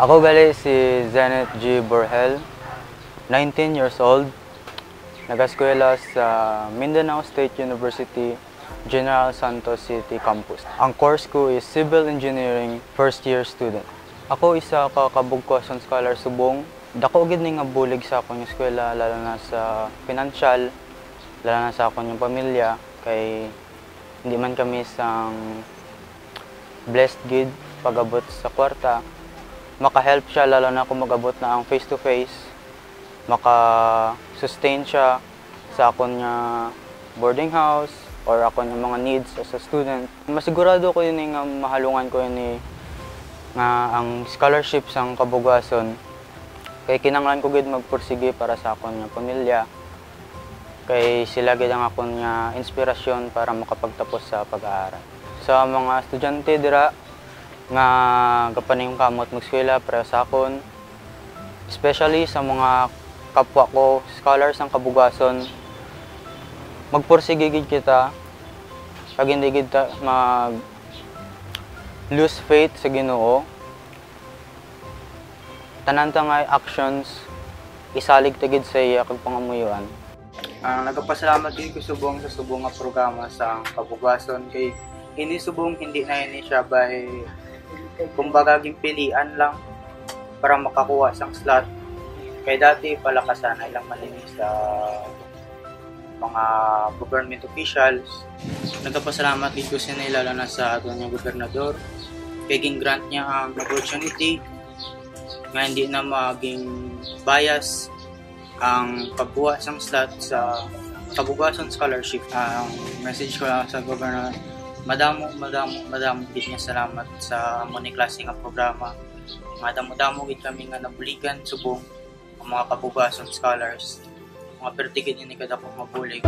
Ako gali si Zenith G. Borhel, 19 years old. Nag-eskwela sa Mindanao State University, General Santos City Campus. Ang course ko is Civil Engineering, first year student. Ako isa ka kabugkason scholar subong. Dako gid ni nga bulig sa akong eskwela, lalo na sa financial, lalo na sa akong pamilya, kay hindi man kami sang blessed gid pag-abot sa kwarta. Maka-help siya lalo na kung mag-abot na ang face-to-face, maka-sustain siya sa akong boarding house or akong mga needs as a student. Masigurado ko yun nga mahalungan ko yun nga ang scholarship sang kabugason. Kay kinanglan ko gid magpursige para sa akong pamilya. Kay sila gid ang akong inspirasyon para makapagtapos sa pag-aaral. Sa mga estudyante dira nga gapanayong kamot mag-eskwela para sa akon, especially sa mga kapwa ko scholars ang kabugason, magpursige gid kita kag hindi gid ta mag lose faith sa Ginoo. Tanan ta nga actions isalig ta gid sa iya kag pangamuyoan. Nagapasalamat din ko subong sa subong nga programa sa kabugason, kay ini subong hindi na ini siya by kumbaga pilian lang para makakuha sang slot. Kay dati palakasan ay lang manini sa mga government officials. Nagpasalamat din ko sa nila lalo na sa aton nga gobernador. Kay grant niya ang opportunity nga hindi na maging bias ang pagkuha sang slot sa kabugason scholarship. Ang message ko sa governor, madamo gid nga salamat sa amo ni klase nga programa. Madamo gid kami nga nabuligan subong ang mga kabugason scholars. Mga pertigid ni kada ko mabulig.